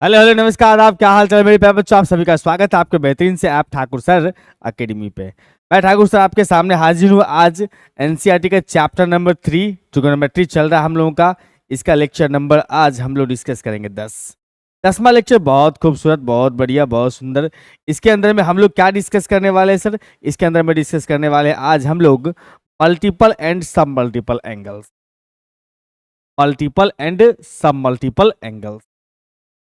Hello hello नमस्कार। आप क्या हाल चाल मेरे प्यारे बच्चों, आप सभी का स्वागत है आपके बेहतरीन से ऐप ठाकुर सर एकेडमी पे। मैं ठाकुर सर आपके सामने हाजिर हूँ। आज एनसीईआरटी का चैप्टर नंबर 3 ट्रिगोनोमेट्री चल रहा है हम लोगों का। इसका लेक्चर नंबर आज हम लोग डिस्कस करेंगे 10वां लेक्चर। बहुत खूबसूरत, बहुत बढ़िया, बहुत सुंदर। इसके अंदर में हम लोग क्या डिस्कस करने वाले हैं सर? इसके अंदर में डिस्कस करने वाले हैं आज हम लोग मल्टीपल एंड सब मल्टीपल एंगल्स। मल्टीपल एंड सब मल्टीपल एंगल्स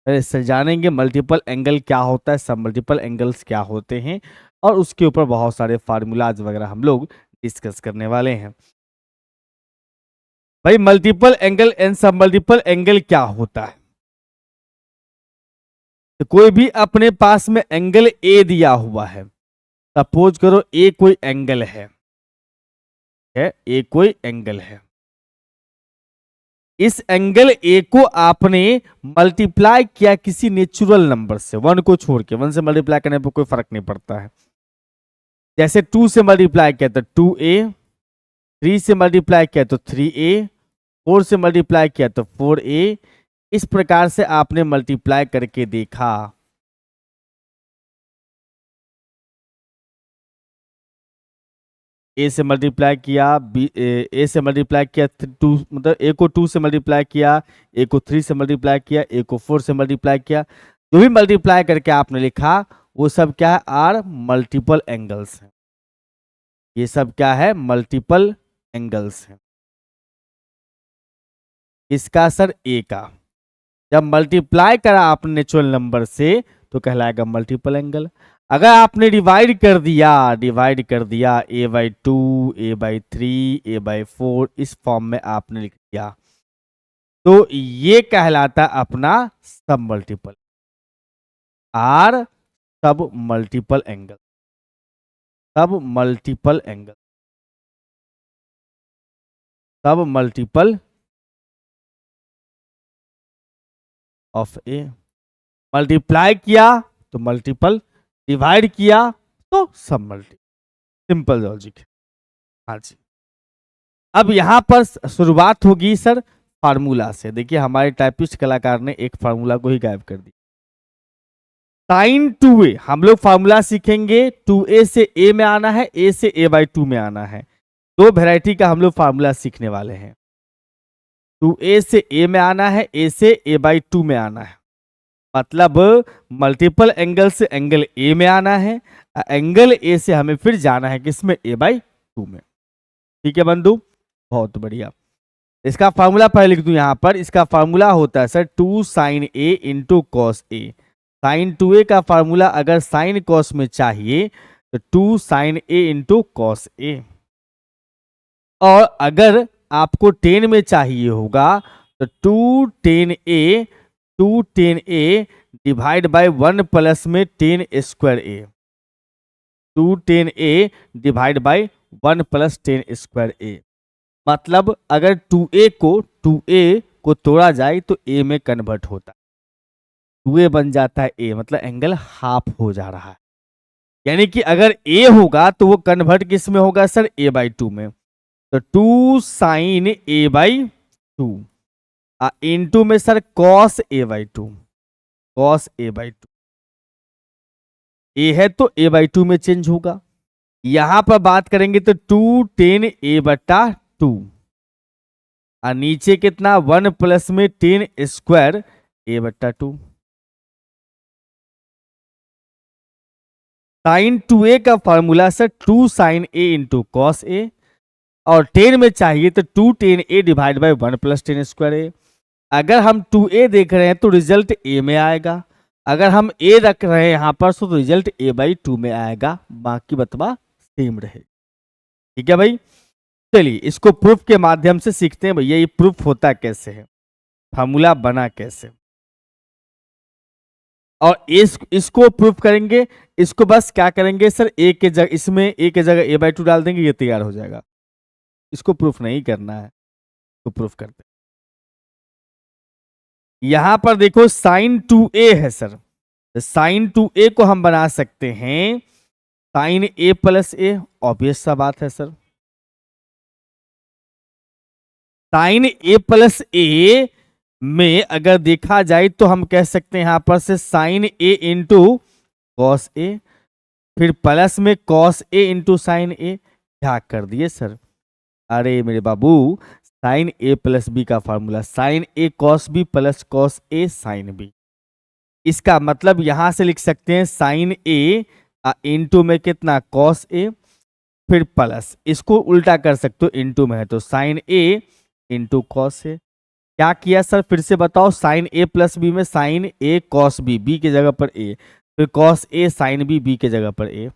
इससे जानेंगे मल्टीपल एंगल क्या होता है, सब मल्टीपल एंगल्स क्या होते हैं, और उसके ऊपर बहुत सारे फार्मूलाज वगैरह हम लोग डिस्कस करने वाले हैं। भाई मल्टीपल एंगल एंड सब मल्टीपल एंगल क्या होता है? तो कोई भी अपने पास में एंगल ए दिया हुआ है। सपोज करो ए कोई एंगल है, ए कोई एंगल है। इस एंगल ए को आपने मल्टीप्लाई किया किसी नेचुरल नंबर से, वन को छोड़ के। वन से मल्टीप्लाई करने पर कोई फर्क नहीं पड़ता है। जैसे 2 से मल्टीप्लाई किया तो 2a, 3 से मल्टीप्लाई किया तो 3a, 4 से मल्टीप्लाई किया तो 4a। इस प्रकार से आपने मल्टीप्लाई करके देखा। ए से मल्टीप्लाई किया, ए से मल्टीप्लाई किया 2, मतलब ए को 2 से मल्टीप्लाई किया, ए को 3 से मल्टीप्लाई किया, ए को 4 से मल्टीप्लाई किया। जो भी मल्टीप्लाई करके आपने लिखा वो सब क्या है? आर मल्टीपल एंगल्स है। ये सब क्या है? मल्टीपल एंगल्स है। इसका सर ए का जब मल्टीप्लाई करा आपने नेचुरल नंबर से तो कहलाएगा मल्टीपल एंगल। अगर आपने डिवाइड कर दिया a/2, a/3, a/4, इस फॉर्म में आपने लिख दिया तो ये कहलाता अपना सब मल्टीपल। आर सब मल्टीपल एंगल, सब मल्टीपल एंगल, सब मल्टीपल ऑफ ए। मल्टीप्लाई किया तो मल्टीपल, डिवाइड किया तो सब मल्टीपल। सिंपल लॉजिक है। हाँ जी। अब यहां पर शुरुआत होगी सर फार्मूला से। देखिए हमारे टाइपिस्ट कलाकार ने एक फार्मूला को ही गायब कर दिया। साइन 2a हम लोग फार्मूला सीखेंगे। 2a से a में आना है, a से a/2 में आना है। दो वैरायटी का हम लोग फार्मूला सीखने वाले हैं। 2a से a में आना है, a से a/2 में आना है। मतलब मल्टीपल एंगल से एंगल ए में आना है, एंगल ए से हमें फिर जाना है किसमें? a/2 में। ठीक है बंधु, बहुत बढ़िया। इसका फार्मूला पहले लिख दूं यहां पर। इसका फार्मूला होता है sir 2 sin a into cos A. Sine 2a का फार्मूला अगर साइन कॉस में चाहिए तो 2 sin a into cos a. और अगर आपको 10 में चाहिए होगा तो 2 10a डिवाइड बाय 1 प्लस में 10 square a. 2 10a divide by 1 plus 10 square a. मतलब अगर 2a को तोड़ा जाए तो a में कन्वर्ट होता है। 2a बन जाता है a, मतलब एंगल हाफ हो जा रहा है। यानी कि अगर a होगा तो वो कन्वर्ट किस में होगा सर? a/2 में। तो 2 sin a/2 इनटू में sir cos a/2। cos a/2 a है तो a/2 में चेंज होगा। यहां पर बात करेंगे तो 2 10a/2 और नीचे कितना? 1 प्लस में 10 स्क्वायर a/2। साइन 2a का formula sir 2 sin a into cos a. और 10 में चाहिए तो 2 10a divide by 1 plus 10 square a. अगर हम 2a देख रहे हैं तो रिजल्ट a में आएगा। अगर हम a रख रहे हैं यहां पर तो रिजल्ट a/2 में आएगा। बाकी बतवा सेम रहे। ठीक है भाई, चलिए इसको प्रूफ के माध्यम से सीखते हैं। भैया ये प्रूफ होता कैसे है, फार्मूला बना कैसे, और इसको प्रूफ करेंगे। इसको बस क्या करेंगे सर? ए के जगह, इसमें ए के जगह a/2 डाल देंगे, ये तैयार हो जाएगा। इसको प्रूफ नहीं करना है तो प्रूफ करते हैं। यहां पर देखो साइन 2a है सर। साइन 2a को हम बना सकते हैं sine a plus A. Obvious सा बात है sir. Sine a plus A में अगर देखा जाए तो हम कह सकते हैं यहां पर से साइन ए इंटू कॉस ए, फिर प्लस में कॉस ए इंटू साइन ए। क्या कर दिए सर? अरे मेरे बाबू, साइन ए प्लस बी का formula sign A cos B plus cos A sine B. इसका मतलब यहां से लिख सकते हैं साइन ए इंटू में कितना कॉस ए, फिर प्लस इसको उल्टा कर सकते हो, इंटू में है तो साइन ए इंटू कॉस ए। क्या किया सर फिर से बताओ? साइन ए प्लस बी में साइन ए कॉस बी, बी की जगह पर ए, फिर cos A sine B, B की जगह पर ए।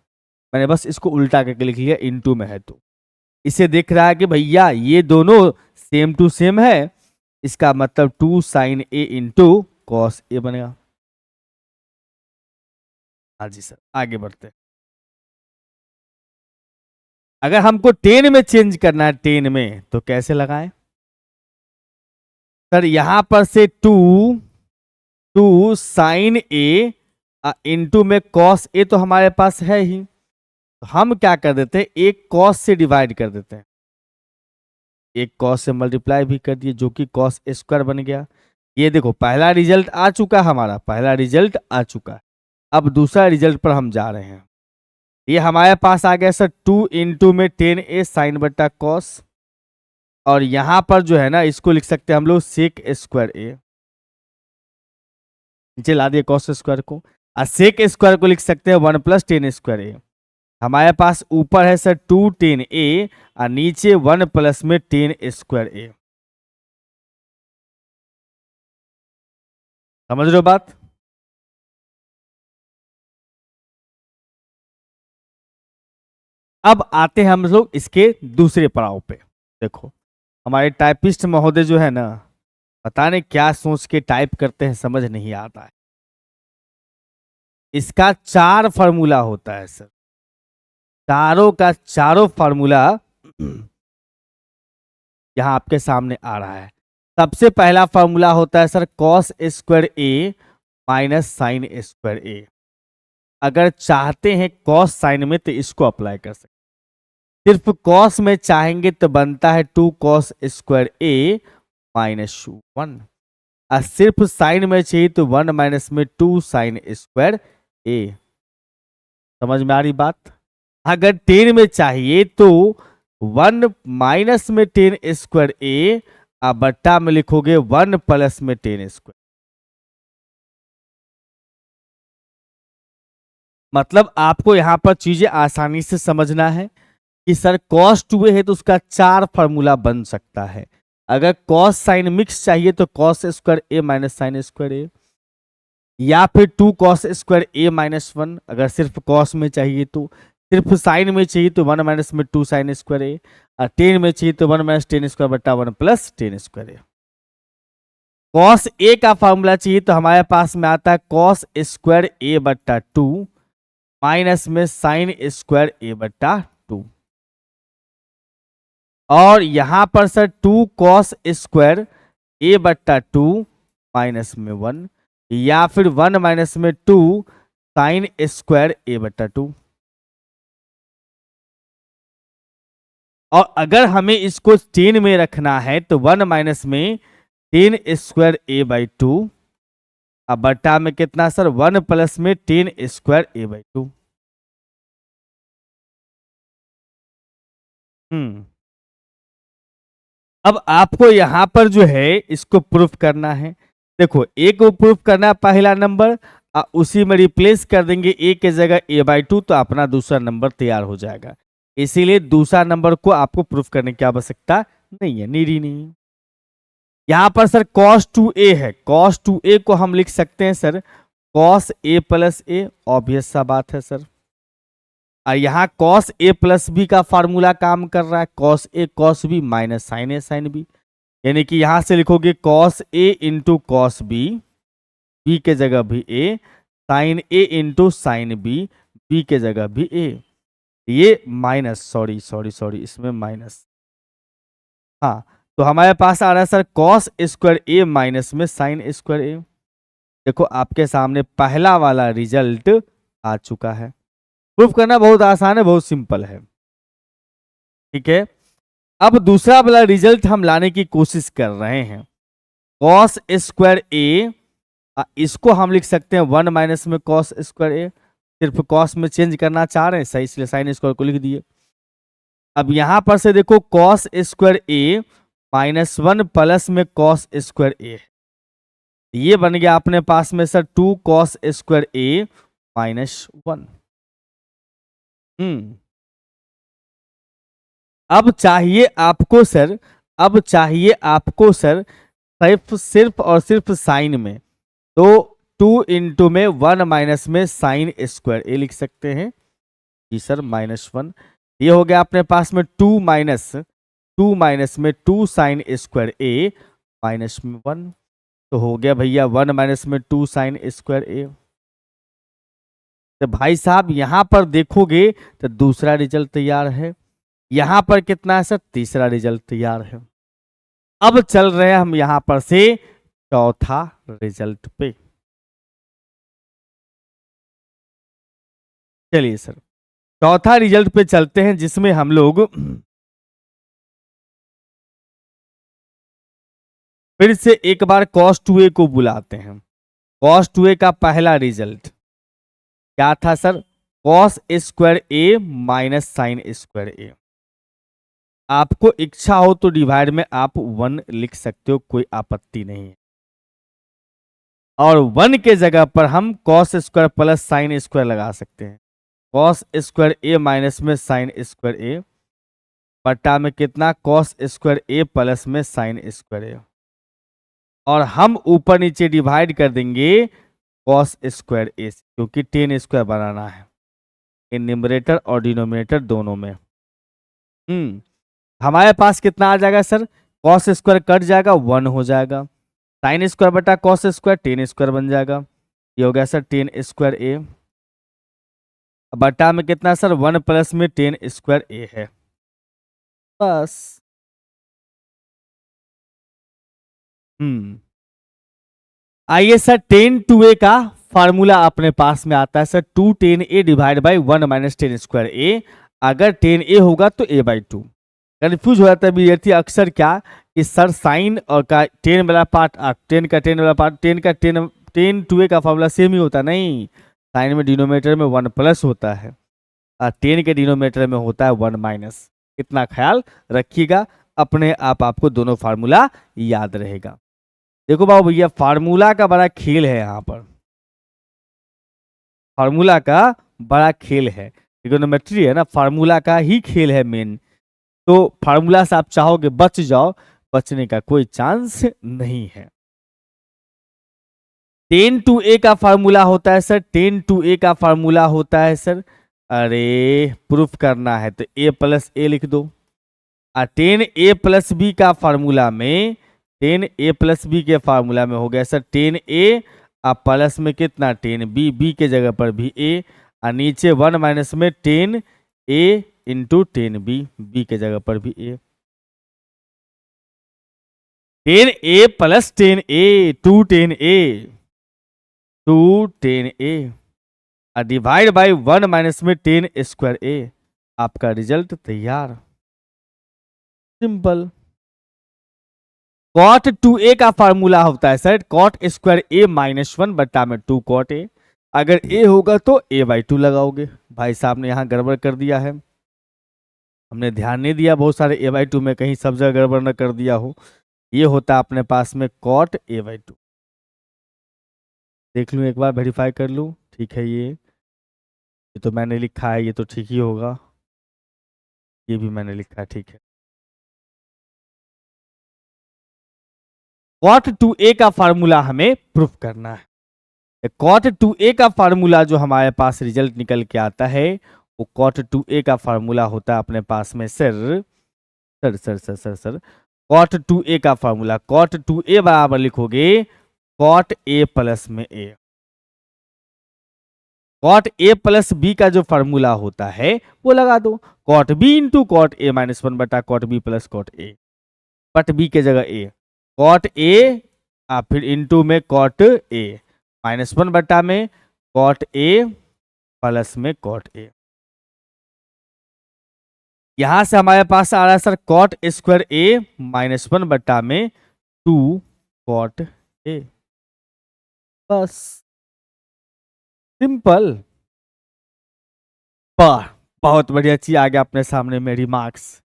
मैंने बस इसको उल्टा करके लिख लिया, इंटू में है तो इसे देख रहा है कि भैया ये दोनों सेम टू सेम है, इसका मतलब 2 साइन ए इंटू कॉस ए बनेगा। हाँ जी सर, आगे बढ़ते हैं। अगर हमको 10 में चेंज करना है, 10 में, तो कैसे लगाएं सर? यहां पर से 2 साइन ए इंटू में कॉस ए तो हमारे पास है ही, तो हम क्या कर देते हैं, एक कॉस से डिवाइड कर देते हैं, एक कॉस से मल्टीप्लाई भी कर दिए, जो कि कॉस स्क्वायर बन गया। ये देखो पहला रिजल्ट आ चुका है, हमारा पहला रिजल्ट आ चुका है। अब दूसरा रिजल्ट पर हम जा रहे हैं। ये हमारे पास आ गया सर 2 इंटू में 10a साइन बट्टा कॉस, और यहां पर जो है ना इसको लिख सकते हैं हम लोग सेक स्क्वायर ए, नीचे ला दिए कॉस स्क्वायर को, और सेक स्क्वायर को लिख सकते हैं 1 प्लस 10 स्क्वायर ए। हमारे पास ऊपर है सर 2 10a और नीचे 1 प्लस में 10 स्क्वायर ए। समझ रहे हो बात? अब आते हैं हम लोग इसके दूसरे पड़ाव पे। देखो हमारे टाइपिस्ट महोदय जो है ना, पता नहीं क्या सोच के टाइप करते हैं, समझ नहीं आता है। इसका 4 फार्मूला होता है सर, चारों का चारों फार्मूला यहां आपके सामने आ रहा है। सबसे पहला फार्मूला होता है sir cos square A minus sine square a. अगर चाहते हैं कॉस साइन में तो इसको अप्लाई कर सकते, सिर्फ कॉस में चाहेंगे तो बनता है 2 कॉस स्क्वायर ए माइनस 1, और सिर्फ साइन में चाहिए तो 1 माइनस में 2 साइन स्क्वायर ए। समझ में आ रही बात? अगर 10 में चाहिए तो 1 माइनस में 10 स्क्वायर ए, और बट्टा में लिखोगे 1 प्लस में 10 स्क्वायर। मतलब आपको यहां पर चीजें आसानी से समझना है कि सर कॉस 2a है तो उसका 4 फार्मूला बन सकता है। अगर कॉस साइन मिक्स चाहिए तो कॉस स्क्वायर ए माइनस साइन स्क्वायर ए, या फिर 2 कॉस स्क्वायर ए माइनस 1। अगर सिर्फ कॉस में चाहिए तो, सिर्फ साइन में चाहिए तो 1 माइनस में 2 साइन स्क्वायर ए, और 10 में चाहिए तो 1 माइनस 10 स्क्वायर बट्टा 1 plus 10 square A. Cos A का फार्मूला चाहिए तो हमारे पास में आता है कॉस स्क्वायर ए बट्टा 2 माइनस में साइन स्क्वायर ए बट्टा 2, और यहां पर सर 2 कॉस स्क्वायर ए बट्टा 2 माइनस में 1, या फिर 1 माइनस में 2 साइन स्क्वायर ए बट्टा 2। और अगर हमें इसको 10 में रखना है तो 1 माइनस में 10 स्क्वायर ए बाई 2, अब बट्टा में कितना सर 1 प्लस में 10 स्क्वायर ए बाई 2। अब आपको यहां पर जो है इसको प्रूफ करना है। देखो एक को प्रूफ करना है पहला नंबर, उसी में रिप्लेस कर देंगे ए के जगह ए बाई 2, तो अपना दूसरा नंबर तैयार हो जाएगा। इसीलिए दूसरा नंबर को आपको प्रूफ करने की आवश्यकता नहीं है, नीड ही नहीं है। यहां पर सर cos 2a है, cos 2a को हम लिख सकते हैं sir cos a plus A, obvious सा बात है सर। और यहाँ cos a प्लस बी का फार्मूला काम कर रहा है, cos a cos b minus sine a sine b, यानी कि यहां से लिखोगे cos a into cos B, B के जगह भी a, sine a into sine b, B के जगह भी a। ये माइनस, सॉरी इसमें माइनस, हाँ, तो हमारे पास आ रहा है सर cos स्क्वायर ए माइनस में साइन स्क्वायर ए। देखो आपके सामने पहला वाला रिजल्ट आ चुका है। प्रूफ करना बहुत आसान है, बहुत सिंपल है, ठीक है। अब दूसरा वाला रिजल्ट हम लाने की कोशिश कर रहे हैं। कॉस स्क्वायर ए, इसको हम लिख सकते हैं 1 माइनस में कॉस स्क्वायर ए, सिर्फ कॉस में चेंज करना चाह रहे हैं सही, इसलिए साइन स्क्वायर को लिख दिए। अब यहां पर से देखो कॉस स्क्वायर ए -1 प्लस में कॉस स्क्वायर ए, ये बन गया अपने पास में सर 2 कॉस स्क्वायर ए -1। अब चाहिए आपको सर, अब चाहिए आपको सर सिर्फ और सिर्फ साइन में, तो 2 इंटू में 1 माइनस में साइन स्क्वायर ए लिख सकते हैं जी सर -1। ये हो गया अपने पास में 2 माइनस में 2 साइन स्क्वायर ए -1, तो हो गया भैया 1 माइनस में 2 साइन स्क्वायर ए। तो भाई साहब यहां पर देखोगे तो दूसरा रिजल्ट तैयार है, यहां पर कितना है सर, तीसरा रिजल्ट तैयार है। अब चल रहे हैं हम यहां पर से चौथा रिजल्ट पे। चलिए सर चौथा रिजल्ट पे चलते हैं, जिसमें हम लोग फिर से एक बार cos 2a को बुलाते हैं। cos 2a का पहला रिजल्ट क्या था सर, cos स्क्वायर ए माइनस साइन स्क्वायर ए। आपको इच्छा हो तो डिवाइड में आप 1 लिख सकते हो, कोई आपत्ति नहीं है, और 1 के जगह पर हम cos square plus sine square लगा सकते हैं। cos स्क्वायर ए माइनस में साइन स्क्वायर ए बट्टा में कितना cos स्क्वायर ए प्लस में साइन स्क्वायर ए, और हम ऊपर नीचे डिवाइड कर देंगे cos स्क्वायर ए, क्योंकि tan स्क्वायर बनाना है इन न्यूमरेटर और डिनोमिनेटर दोनों में। हमारे पास कितना आ जाएगा सर, cos स्क्वायर कट जाएगा 1 हो जाएगा, साइन स्क्वायर बटा cos स्क्वायर tan स्क्वायर बन जाएगा, ये हो गया सर tan स्क्वायर ए बटा में कितना सर 1 प्लस में tan स्क्वायर ए है, बस। आइए सर tan 2a का फार्मूला अपने पास में आता है sir 2 tan a divide by 1 minus tan square a. अगर tan a होगा तो a बाई 2। कन्फ्यूज हो जाता है विद्यार्थी अक्सर क्या कि सर साइन और का tan वाला पार्ट, tan का tan वाला पार्ट, tan 2a का फार्मूला सेम ही होता नहीं, साइन में डिनोमिनेटर में 1 प्लस होता है और tan के डिनोमिनेटर में होता है 1 माइनस। इतना ख्याल रखिएगा, अपने आप आपको दोनों फार्मूला याद रहेगा। देखो बाबू भैया फार्मूला का बड़ा खेल है, यहाँ पर फार्मूला का बड़ा खेल है, ट्रिगोनोमेट्री है ना, फार्मूला का ही खेल है मेन। तो फार्मूला से आप चाहोगे बच जाओ, बचने का कोई चांस नहीं है। tan 2a का फार्मूला होता है सर, tan 2a का फार्मूला होता है सर, अरे प्रूफ करना है तो a प्लस ए लिख दो, और tan a प्लस बी का फार्मूला में, tan a प्लस बी के फार्मूला में हो गया सर tan a और प्लस में कितना tan b, b के जगह पर भी a, और नीचे 1 माइनस में tan a into tan b, b के जगह पर भी a, tan a plus tan a 2 tan a 2 tan a और डिवाइड बाई 1 माइनस में tan स्क्वायर a, आपका रिजल्ट तैयार, सिंपल। cot 2a का फार्मूला होता है सर cot स्क्वायर a -1 बट्टा में 2 cot a। अगर a होगा तो a बाई 2 लगाओगे। भाई साहब ने यहाँ गड़बड़ कर दिया है, हमने ध्यान नहीं दिया बहुत सारे a बाई 2 में, कहीं सब जगह गड़बड़ न कर दिया हो। ये होता है अपने पास में cot a बाई 2। देख लूँ एक बार, वेरीफाई कर लूँ, ठीक है ये तो मैंने लिखा है, ये तो ठीक ही होगा, ये भी मैंने लिखा है, ठीक है। cot 2a का फार्मूला हमें प्रूफ करना है। cot 2a का फार्मूला जो हमारे पास रिजल्ट निकल के आता है वो cot 2a का फार्मूला होता है अपने पास में सर cot 2a का फार्मूला, cot 2a बराबर लिखोगे cot a प्लस में a, cot a plus b का जो फार्मूला होता है वो लगा दो, cot b into cot a -1 बटा cot b plus cot a, but b के जगह a, cot a फिर इंटू में cot a -1 बटा में cot a प्लस में cot a। यहां से हमारे पास आ रहा है सर cot स्क्वायर a -1 बटा में 2 कॉट ए, बस सिंपल। वाह, बहुत बढ़िया चीज आ गया अपने सामने में रिमार्क्स।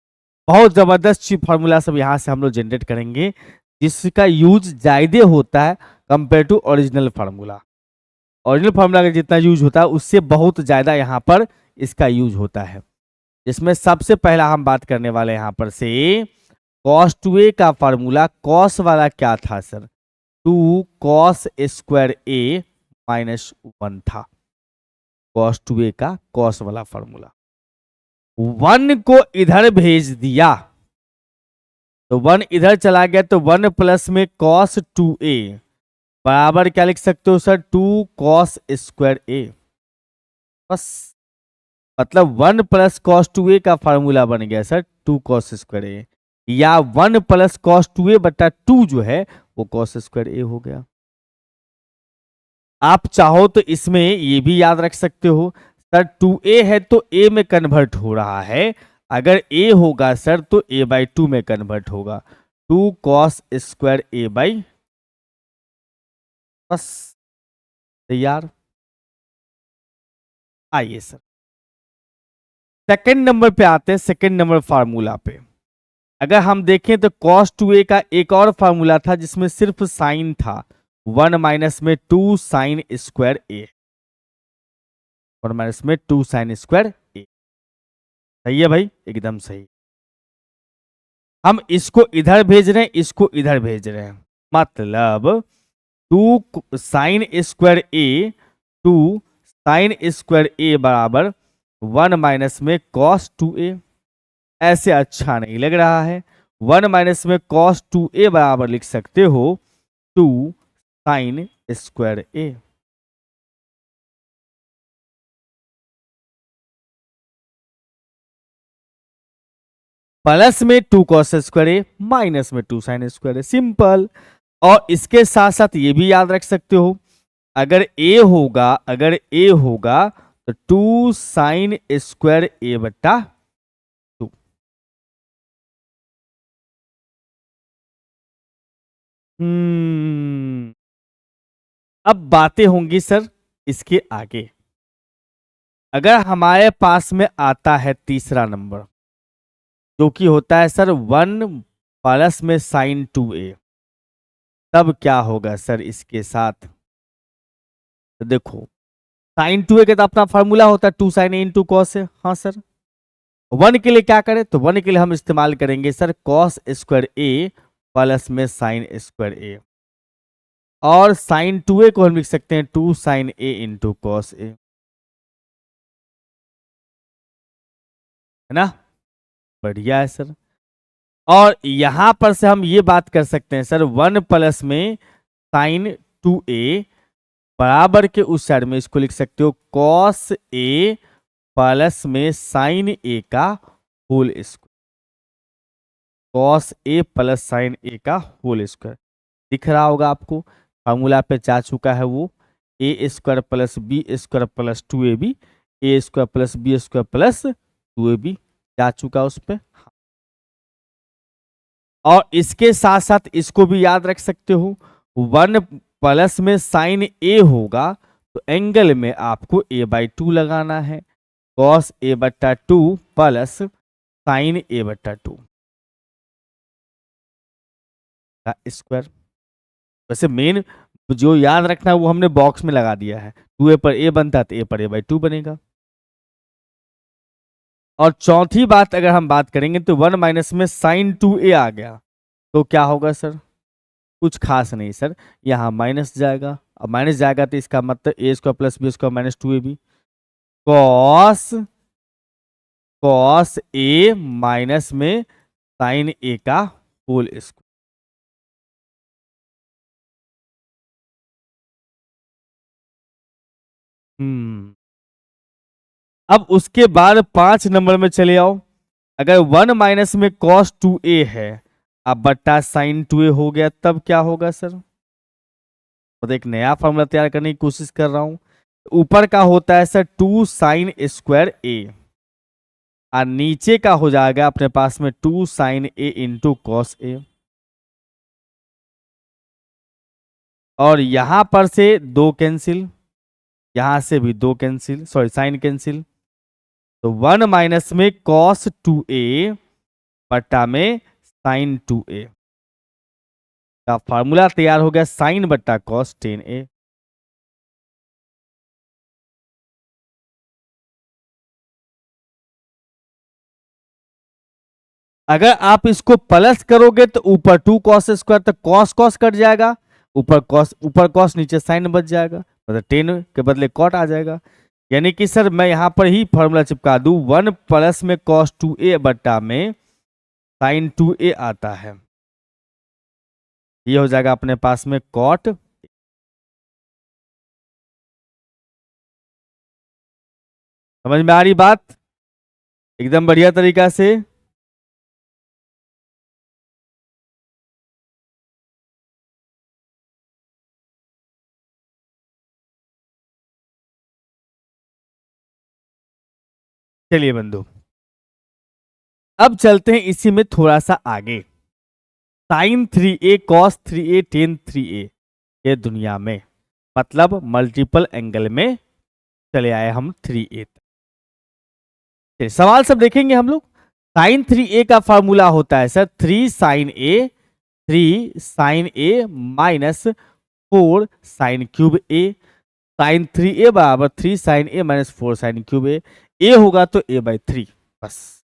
बहुत जबरदस्त चीज फार्मूला सब यहाँ से हम लोग जनरेट करेंगे, जिसका यूज ज्यादा होता है compare to original formula. Original formula का जितना यूज होता है उससे बहुत ज्यादा यहाँ पर इसका यूज होता है। जिसमें सबसे पहला हम बात करने वाले यहाँ पर से कॉस टू ए का फार्मूला। कॉस वाला क्या था सर? 2 कॉस स्क्वायर ए माइनस 1 था। कॉस टू ए का कॉस वाला फार्मूला 1 को इधर भेज दिया तो 1 इधर चला गया, तो 1 प्लस में कॉस टू ए बराबर क्या लिख सकते हो सर? 2 कॉस स्क्वायर ए। बस मतलब 1 प्लस कॉस टू ए का फार्मूला बन गया सर 2 कॉस स्क्वायर ए, या 1 प्लस कॉस टू ए बटा 2 जो है वो कॉस स्क्वायर ए हो गया। आप चाहो तो इसमें ये भी याद रख सकते हो सर 2a है तो a में कन्वर्ट हो रहा है। अगर a होगा सर तो a बाई 2 में कन्वर्ट होगा। 2 कॉस स्क्वायर a बाई, बस तैयार। आइए सर सेकंड नंबर पे आते हैं। सेकंड नंबर फार्मूला पे अगर हम देखें तो cos 2a का एक और फार्मूला था जिसमें सिर्फ साइन था। 1 माइनस में 2 साइन स्क्वायर ए, 1 माइनस में 2 साइन स्क्वायर ए। सही है भाई, एकदम सही। हम इसको इधर भेज रहे हैं, इसको इधर भेज रहे हैं, मतलब 2 sine square a, 2 sine square ए बराबर 1 माइनस में कॉस 2a। ऐसे अच्छा नहीं लग रहा है। 1 माइनस में कॉस 2a बराबर लिख सकते हो 2 साइन स्क्वायर ए। प्लस में 2 कॉस स्क्वायर ए माइनस में 2 साइन स्क्वायर ए, सिंपल। और इसके साथ साथ ये भी याद रख सकते हो अगर ए होगा तो 2 साइन स्क्वायर ए बटा 2। अब बातें होंगी सर इसके आगे। अगर हमारे पास में आता है तीसरा नंबर जो कि होता है सर 1 प्लस में साइन 2a, तब क्या होगा सर इसके साथ? तो देखो साइन 2a का तो अपना फार्मूला होता है 2 साइन ए इंटू कॉस है। हाँ सर, 1 के लिए क्या करें? तो 1 के लिए हम इस्तेमाल करेंगे सर कॉस स्क्वायर ए प्लस में साइन स्क्वायर ए, और साइन 2a को हम लिख सकते हैं 2 साइन ए इंटू कॉस ए, है ना? बढ़िया है सर। और यहां पर से हम ये बात कर सकते हैं सर 1 प्लस में साइन 2a बराबर के उस साइड में इसको लिख सकते हो कॉस ए प्लस में साइन ए का whole square. Cos A plus sign a का होल स्क्वायर दिख रहा होगा आपको, फार्मूला पे जा चुका है वो। A square plus b square plus 2ab, a square plus b square plus 2ab जा चुका उस पर। और इसके साथ साथ इसको भी याद रख सकते हो 1 प्लस में साइन ए होगा तो एंगल में आपको a बाई 2 लगाना है। कॉस ए बट्टा 2 प्लस साइन ए बट्टा 2 का स्क्वायर। वैसे मेन जो याद रखना है वो हमने बॉक्स में लगा दिया है। 2a पर a बनता है तो a पर a बाई 2 बनेगा। और चौथी बात अगर हम बात करेंगे तो 1 माइनस में साइन 2a आ गया तो क्या होगा सर? कुछ खास नहीं सर, यहाँ माइनस जाएगा। अब माइनस जाएगा तो इसका मतलब a square plus b square minus 2ab, cos cos a minus में साइन ए का होल स्क्वायर। अब उसके बाद 5 नंबर में चले आओ। अगर 1 माइनस में कॉस 2a है अब बट्टा साइन 2a हो गया, तब क्या होगा सर? तो एक नया फॉर्मूला तैयार करने की कोशिश कर रहा हूं। ऊपर का होता है सर 2 साइन स्क्वायर ए, और नीचे का हो जाएगा अपने पास में 2 sign A into cos a. और यहां पर से 2 कैंसिल, यहां से भी 2 कैंसिल, सॉरी साइन कैंसिल, तो 1 माइनस में कॉस 2a बट्टा में साइन 2a का फॉर्मूला तैयार हो गया, साइन बट्टा कॉस 10a। अगर आप इसको प्लस करोगे तो ऊपर 2 कॉस स्क्वायर, तो कॉस कॉस कट जाएगा, ऊपर कॉस नीचे साइन बच जाएगा, मतलब 10 के बदले कॉट आ जाएगा। यानी कि सर मैं यहां पर ही फॉर्मूला चिपका दूं, 1 प्लस में कॉस 2a बट्टा में साइन 2a आता है, ये हो जाएगा अपने पास में कॉट। समझ में आ रही बात एकदम बढ़िया तरीका से। चलिए बंधु, अब चलते हैं इसी में थोड़ा सा आगे। Sign 3a cos 3a ten 3a ये दुनिया में, मतलब मल्टीपल एंगल में चले आए हम 3a तक। सवाल सब देखेंगे हम लोग। साइन 3a का फॉर्मूला होता है sir 3 sine a minus 4 sine cube a। Sine 3a बराबर 3 sine a minus 4 sine cube a होगा तो a/3 बस।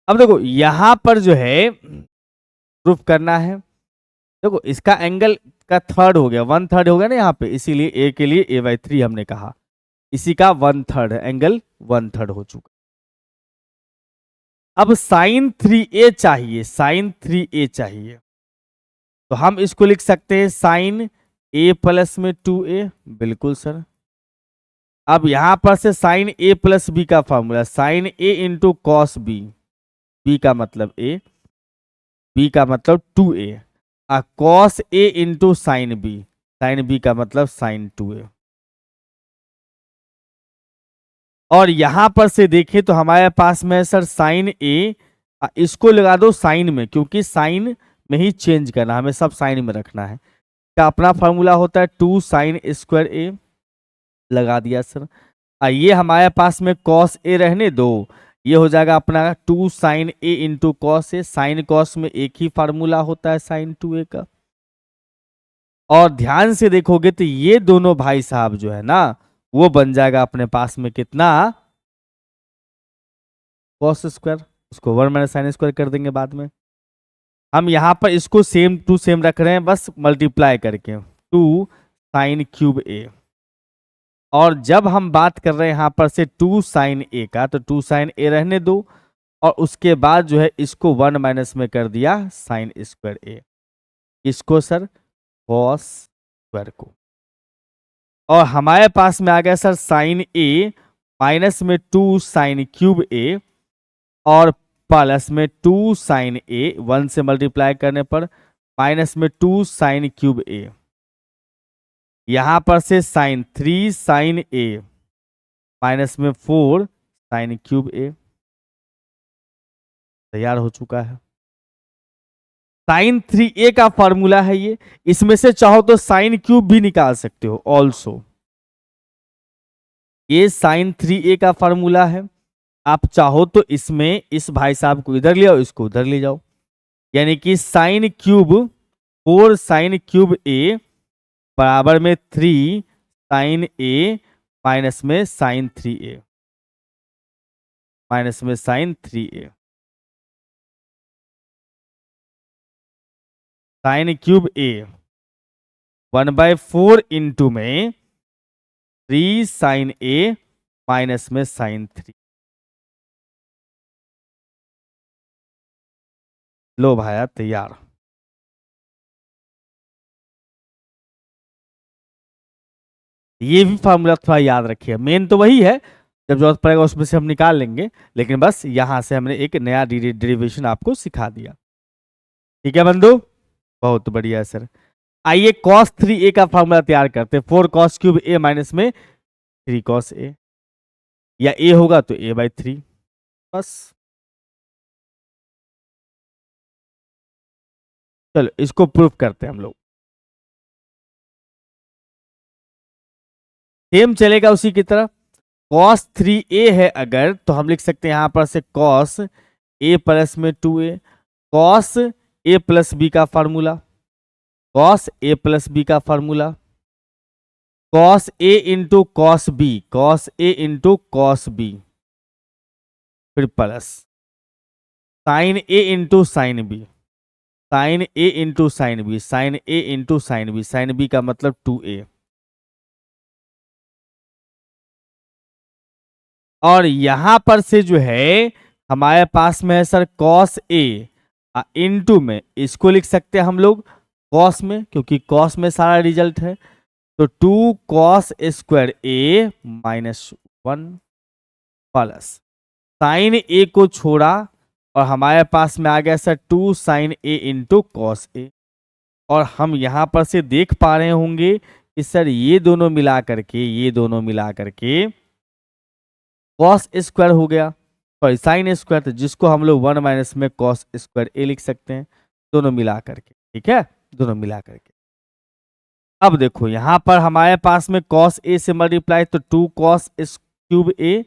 अब देखो यहां पर जो है प्रूफ करना है, देखो इसका एंगल का थर्ड हो गया, 1/3 हो गया ना यहाँ पे, इसीलिए a के लिए a/3 हमने कहा, इसी का 1/3 एंगल 1/3 हो चुका। अब साइन 3a चाहिए, साइन 3a चाहिए, तो हम इसको लिख सकते हैं साइन a प्लस में 2a, बिल्कुल सर। अब यहां पर से साइन a प्लस बी का formula, sine a into cos B, B का मतलब a, बी का मतलब 2a, cos a into sine B, sine B का मतलब साइन 2a। और यहां पर से देखें तो हमारे पास में सर साइन ए, इसको लगा दो साइन में, क्योंकि साइन में ही चेंज करना, हमें सब साइन में रखना है। का अपना फॉर्मूला होता है 2 साइन स्क्वायर ए, लगा दिया सर। ये हमारे पास में कॉस ए रहने दो, ये हो जाएगा अपना 2 sign A into cos A, sine cos में एक ही फार्मूला होता है साइन 2a का। और ध्यान से देखोगे तो ये दोनों भाई साहब जो है ना, वो बन जाएगा अपने पास में कितना, कॉस स्क्वायर, उसको 1 माइनस साइन स्क्वायर कर देंगे बाद में। हम यहां पर इसको सेम टू सेम रख रहे हैं, बस मल्टीप्लाई करके 2 साइन क्यूब ए। और जब हम बात कर रहे हैं यहां पर से 2 साइन ए का, तो 2 साइन ए रहने दो, और उसके बाद जो है इसको 1 माइनस में कर दिया साइन स्क्वायर ए, इसको सर कॉस स्क्वायर को। और हमारे पास में आ गया सर साइन ए माइनस में 2 साइन क्यूब ए, और प्लस में 2 साइन ए, 1 से मल्टीप्लाई करने पर माइनस में 2 साइन क्यूब ए, यहां पर से साइन 3 साइन ए माइनस में 4 साइन क्यूब ए तैयार हो चुका है। साइन 3a का फॉर्मूला है ये, इसमें से चाहो तो साइन क्यूब भी निकाल सकते हो ऑल्सो। ये साइन 3a का फॉर्मूला है, आप चाहो तो इसमें इस भाई साहब को इधर ले आओ, इसको उधर ले जाओ, यानी कि साइन क्यूब 4 साइन क्यूब ए बराबर में 3 साइन ए माइनस में साइन 3a, माइनस में साइन 3a, साइन क्यूब ए 1/4 इंटू में 3 साइन ए माइनस में साइन 3। लो भाया तैयार। ये भी फार्मूला थोड़ा याद रखिए, मेन तो वही है, जब जरूरत पड़ेगा उसमें से हम निकाल लेंगे, लेकिन बस यहां से हमने एक नया डेरिवेशन आपको सिखा दिया। ठीक है बंधु, बहुत बढ़िया सर। आइए cos 3a का फार्मूला तैयार करते हैं, 4 cos क्यूब a माइनस में 3 cos a, या a होगा तो a/3 बस। चलो इसको प्रूफ करते हैं हम लोग। सेम चलेगा उसी की तरह। cos 3a है अगर, तो हम लिख सकते हैं यहां पर से cos a प्लस में 2a, cos a plus B का formula, cos a plus B का formula, cos a into cos b, cos a into cos b, फिर plus sine a into sine b, sine a into sine b, sine a into sine b, sine b का मतलब 2a। और यहां पर से जो है हमारे पास में है सर cos a इंटू में इसको लिख सकते हैं हम लोग cos में, क्योंकि cos में सारा रिजल्ट है, तो 2 cos square a minus 1 plus sine a को छोड़ा और हमारे पास में आ गया sir 2 sine a into cos a. और हम यहां पर से देख पा रहे होंगे कि सर ये दोनों मिला करके कॉस स्क्वायर हो गया, सॉरी साइन स्क्वायर, तो जिसको हम लोग 1 माइनस में कॉस स्क्वायर ए लिख सकते हैं, दोनों मिला करके। ठीक है, दोनों मिला करके। अब देखो यहां पर हमारे पास में कॉस ए से मल्टीप्लाई, तो 2 कॉस क्यूब ए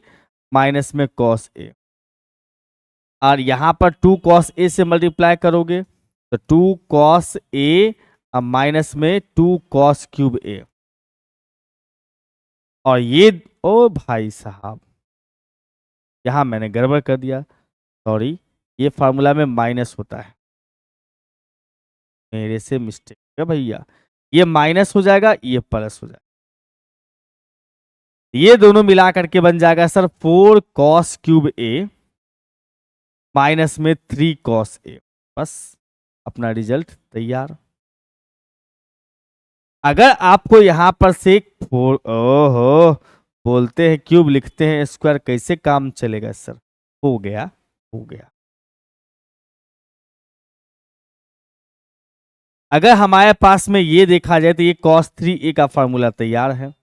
माइनस में कॉस ए, और यहां पर 2 कॉस ए से मल्टीप्लाई करोगे तो 2 कॉस ए माइनस में 2 कॉस क्यूब ए। और ये ओ भाई साहब, यहां मैंने गड़बड़ कर दिया, सॉरी, ये फार्मूला में माइनस होता है, मेरे से मिस्टेक है भैया, ये माइनस हो जाएगा, ये प्लस हो जाएगा, ये दोनों मिला करके बन जाएगा सर 4 कॉस क्यूब ए माइनस में 3 कॉस ए। बस अपना रिजल्ट तैयार। अगर आपको यहां पर से ओहो बोलते हैं क्यूब लिखते हैं स्क्वायर, कैसे काम चलेगा सर? हो गया, हो गया। अगर हमारे पास में ये देखा जाए तो ये cos 3a का फॉर्मूला तैयार है।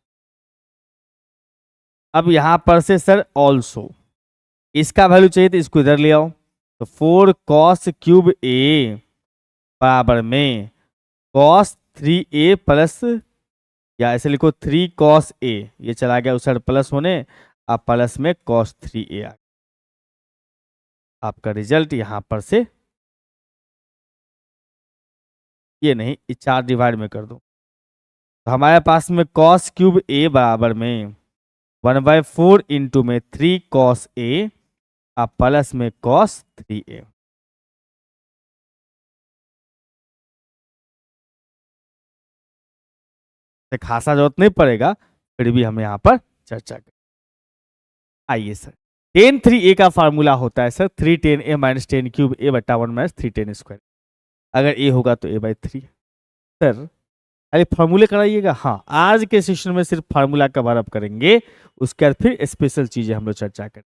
अब यहां पर से सर ऑल्सो इसका वैल्यू चाहिए तो इसको इधर ले आओ, तो 4 cos क्यूब a बराबर में cos 3a प्लस, या ऐसे लिखो 3 cos a, ये चला गया उस साइड प्लस होने, अब प्लस में cos 3a आ, आपका रिजल्ट यहां पर से ये नहीं, 4 डिवाइड में कर दो, तो हमारे पास में cos क्यूब a बराबर में 1/4 इंटू में 3 cos a अब प्लस में cos 3a। खासा जरूरत नहीं पड़ेगा, फिर भी हम यहाँ पर चर्चा करें। आइए सर, tan 3a का फार्मूला होता है sir 3 tan a minus ten cube a बट्टा 1 माइनस 3 tan स्क्वायर। अगर a होगा तो a/3। सर अरे फार्मूले कराइएगा। हाँ, आज के सेशन में सिर्फ फार्मूला का वर्क करेंगे, उसके बाद फिर स्पेशल चीजें हम लोग चर्चा करें।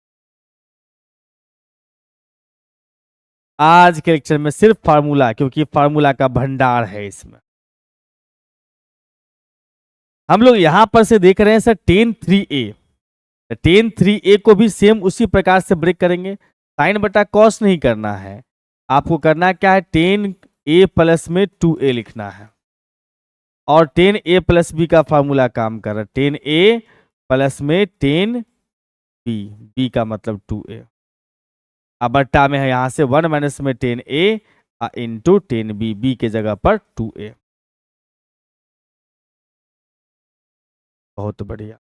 आज के लेक्चर में सिर्फ फार्मूला, क्योंकि फार्मूला का भंडार है इसमें। हम लोग यहां पर से देख रहे हैं sir tan 3a, tan 3a को भी सेम उसी प्रकार से ब्रेक करेंगे। साइन बटा कॉस नहीं करना है, आपको करना क्या है, tan a प्लस में 2a लिखना है, और tan a प्लस बी का फार्मूला काम कर रहा है, tan a प्लस में tan b, b का मतलब 2a, अब बट्टा में है यहां से 1 माइनस में tan a into tan b, b के जगह पर 2a। बहुत बढ़िया।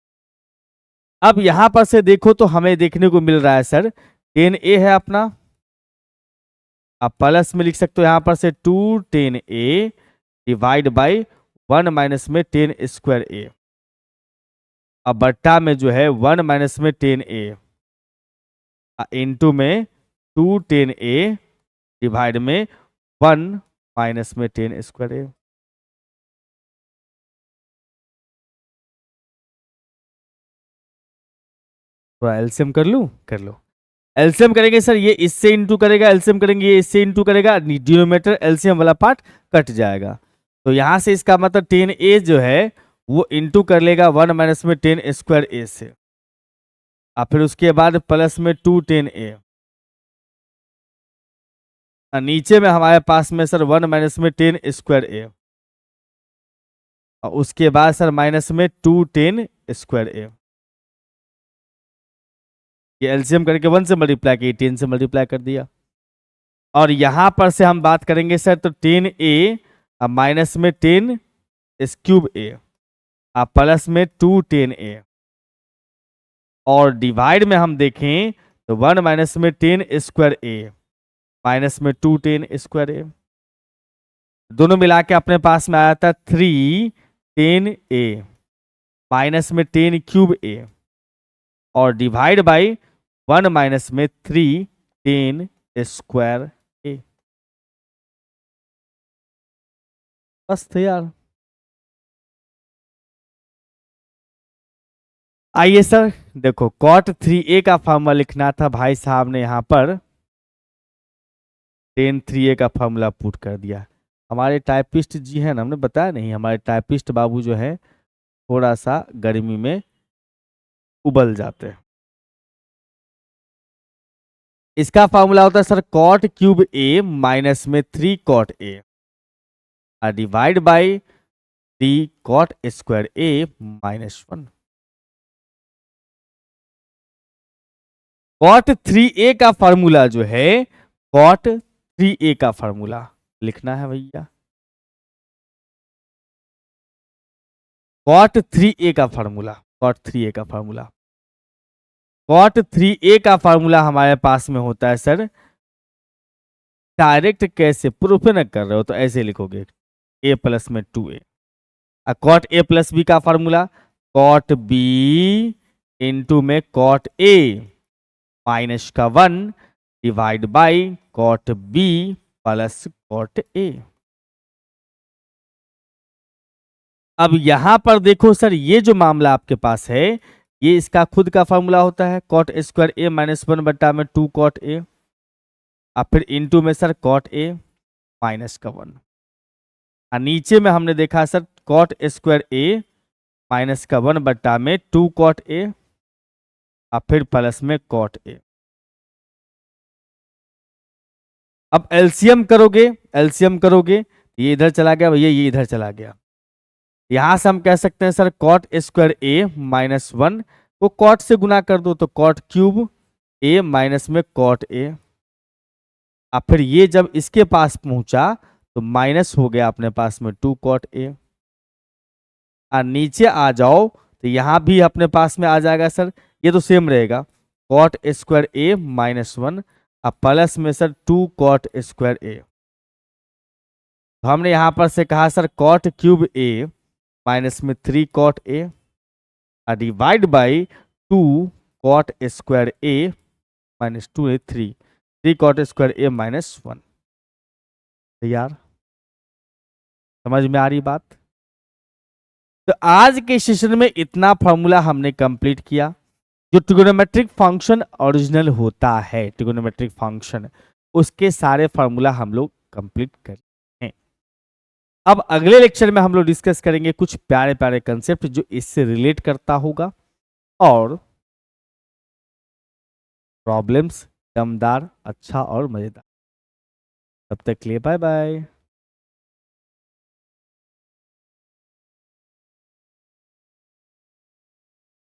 अब यहां पर से देखो तो हमें देखने को मिल रहा है सर tan a है अपना, आप प्लस में लिख सकते हो यहां पर से 2 tan a divide by 1 minus में tan स्क्वायर a, अब बट्टा में जो है 1 माइनस में tan a इंटू में 2 tan a डिवाइड में 1 माइनस में tan स्क्वायर a। थोड़ा एलसीएम कर लूं, कर लो। एलसीएम करेंगे सर, ये इससे इंटू करेगा, एलसीएम करेंगे ये इससे इंटू करेगा, डिनोमिनेटर एलसीएम वाला पार्ट कट जाएगा, तो यहां से इसका मतलब tan a जो है वो इंटू कर लेगा 1 माइनस में tan स्क्वायर a से, और फिर उसके बाद प्लस में 2 tan a, नीचे में हमारे पास में सर 1 माइनस में tan स्क्वायर a, और उसके बाद सर माइनस में 2 tan स्क्वायर ए। ये एलसीएम करके 1 से मल्टीप्लाई किया, 10 से मल्टीप्लाई कर दिया। और यहां पर से हम बात करेंगे सर तो 10a माइनस में 10 इस क्यूब ए प्लस में 210a, और डिवाइड में हम देखें तो 1 माइनस में 10 स्क्वायर ए माइनस में 210 स्क्वायर ए, दोनों मिला के अपने पास में आया था 310a माइनस में 10 क्यूब ए, और डिवाइड बाई 1 माइनस में 310 स्क्वायर ए। बस थे यार। आइए सर देखो, cot 3a का फॉर्मूला लिखना था, भाई साहब ने यहां पर tan 3a का फॉर्मूला पुट कर दिया। हमारे टाइपिस्ट जी हैं ना, हमने बताया नहीं, हमारे टाइपिस्ट बाबू जो है थोड़ा सा गर्मी में उबल जाते हैं। इसका फॉर्मूला होता है sir cot cube a minus में 3 cot a divide by 3 cot square a minus 1। cot 3a का फॉर्मूला जो है, cot 3a का फॉर्मूला लिखना है भैया, cot 3a का फॉर्मूला, cot 3a का फॉर्मूला, cot 3a का फॉर्मूला हमारे पास में होता है सर, डायरेक्ट कैसे प्रूफ न कर रहे हो तो ऐसे लिखोगे a प्लस में 2a। cot a plus b का फॉर्मूला cot b इंटू में cot a माइनस का 1 divide by cot b plus cot a। अब यहां पर देखो सर, ये जो मामला आपके पास है ये इसका खुद का फॉर्मूला होता है cot स्क्वायर a माइनस 1 बट्टा में 2 cot a, और फिर इंटू में सर cot a माइनस का 1, और नीचे में हमने देखा sir cot square a minus का 1 बट्टा में 2 cot a, और फिर प्लस में cot a। अब एलसीएम करोगे ये इधर चला गया भैया, ये इधर चला गया। यहां से हम कह सकते हैं sir cot square a minus 1 को cot से गुना कर दो तो cot क्यूब a माइनस में cot a, और फिर ये जब इसके पास पहुंचा तो माइनस हो गया अपने पास में 2 cot a, और नीचे आ जाओ तो यहां भी अपने पास में आ जाएगा सर, ये तो सेम रहेगा cot स्क्वायर a माइनस 1 और प्लस में सर 2 cot स्क्वायर a। तो हमने यहां पर से कहा sir cot cube a minus में 3 cot a divide by 2 cot square a minus 2 है 3 cot स्क्वायर a माइनस 1। यार समझ में आ रही बात? तो आज के सेशन में इतना फॉर्मूला हमने कंप्लीट किया। जो ट्रिगोनोमेट्रिक फंक्शन ओरिजिनल होता है, ट्रिगोनोमेट्रिक फंक्शन, उसके सारे फॉर्मूला हम लोग कंप्लीट कर हैं। अब अगले लेक्चर में हम लोग डिस्कस करेंगे कुछ प्यारे प्यारे कंसेप्ट जो इससे रिलेट करता होगा, और प्रॉब्लम्स दमदार, अच्छा और मजेदार। तब तक के लिए बाय बाय।